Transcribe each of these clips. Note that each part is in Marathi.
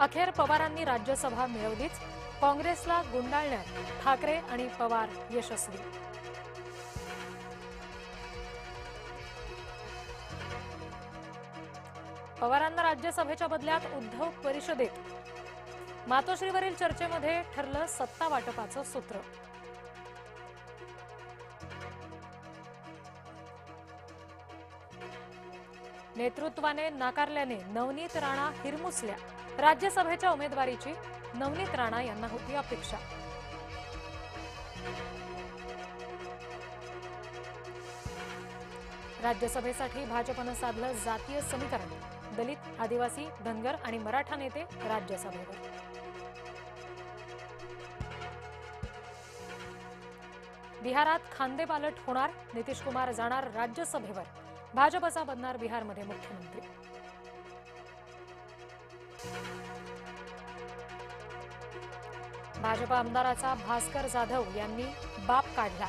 अखेर पवारांनी राज्यसभा मिळवलीच, काँग्रेसला गुंडाळण्यात ठाकरे आणि पवार यशस्वी. पवारांना राज्यसभेच्या बदल्यात उद्धव परिषदेत. मातोश्रीवरील चर्चेमध्ये ठरलं सत्ता वाटपाचं सूत्र. नेतृत्वाने नाकारल्याने नवनीत राणा हिरमुसल्या. राज्यसभेच्या उमेदवारीची नवनीत राणा यांना होती अपेक्षा. राज्यसभेसाठी भाजपनं साधलं जातीय समीकरण. दलित, आदिवासी, धनगर आणि मराठा नेते राज्यसभेवर. बिहारात खांदेपालट होणार. नितीश कुमार जाणार राज्यसभेवर. भाजपचा बनणार बिहारमध्ये मुख्यमंत्री. भाजप आमदाराचा भास्कर जाधव यांनी बाप काढला.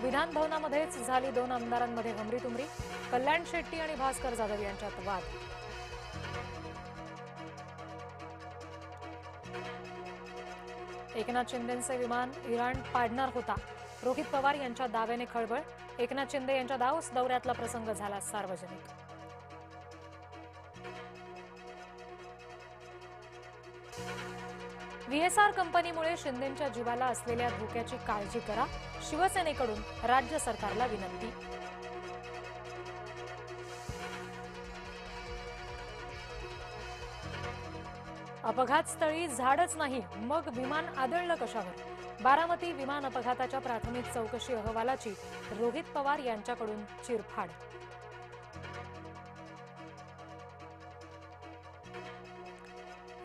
विधान भवनामध्येच झाली 2 आमदारांमध्ये हमरीतुमरी. कल्याण शेट्टी आणि भास्कर जाधव यांच्यात वाद. एकनाथ शिंदेंचे विमान इराण पाडणार होता. रोहित पवार यांच्या दाव्याने खळबळ. एकनाथ शिंदे यांच्या दावोस दौऱ्यातला प्रसंग झाला सार्वजनिक. व्हीएसआर कंपनीमुळे शिंदेंच्या जीवाला असलेल्या धोक्याची काळजी करा. शिवसेनेकडून राज्य सरकारला विनंती. अपघातस्थळी झाडच नाही, मग विमान आदळलं कशावर? बारामती विमान अपघाताच्या प्राथमिक चौकशी अहवालाची रोहित पवार यांच्याकडून चिरफाड.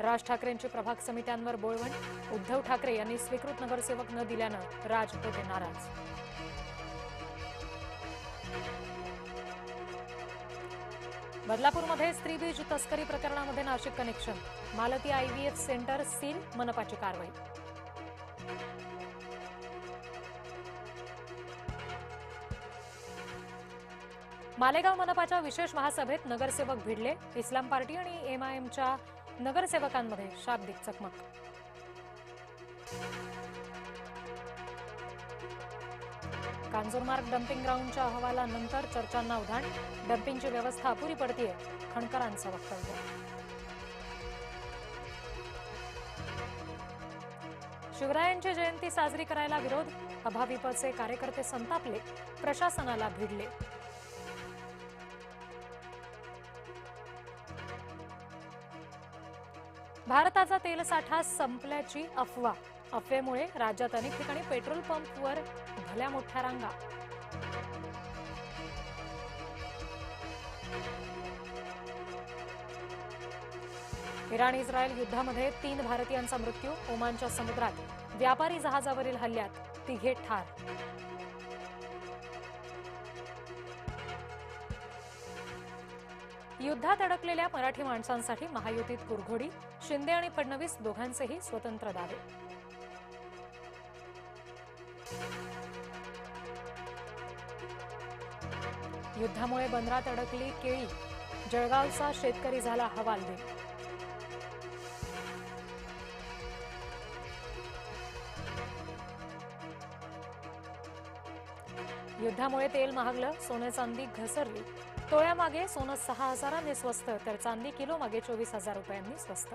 राज ठाकरेंची प्रभाग समित्यांवर बोळवण. उद्धव ठाकरे यांनी स्वीकृत नगरसेवक न दिल्यानं राज होते नाराज. बदलापूरमध्ये स्त्रीबीज तस्करी प्रकरणामध्ये Nashik connection. Malti IVF centre seal. मनपाची कारवाई. मालेगाव मनपाच्या विशेष महासभेत नगरसेवक भिडले. इस्लाम पार्टी आणि एमआयएमच्या नगरसेवकांमध्ये शाब्दिक चकमक. कांजूरमार्ग डम्पिंग ग्राउंडच्या अहवालानंतर चर्चांना उधाण. डम्पिंगची व्यवस्था अपुरी पडतीये, खणकरांचं वक्तव्य. शिवरायांची जयंती साजरी करायला विरोध. अभाविपचे कार्यकर्ते संतापले. प्रशासनाला भिडले. भारताचा तेलसाठा संपल्याची अफवा. अफवेमुळे राज्यात अनेक ठिकाणी पेट्रोल पंपवर भल्या मोठ्या रांगा. इराण इस्रायल युद्धामध्ये 3 भारतीयांचा मृत्यू. ओमानच्या समुद्रात व्यापारी जहाजावरील हल्ल्यात 3 ठार. युद्धात अडकलेल्या मराठी माणसांसाठी महायुतीत कुरघोडी. शिंदे आणि फडणवीस दोघांचेही स्वतंत्र दावे. युद्धामुळे बंदरात अडकली केळी. जळगावचा शेतकरी झाला हवालदिल. युद्धामुळे तेल महागलं. सोने चांदी घसरली. तोळ्यामागे सोनं 6,000ने स्वस्त, तर चांदी किलो मागे 24,000 रुपयांनी स्वस्त.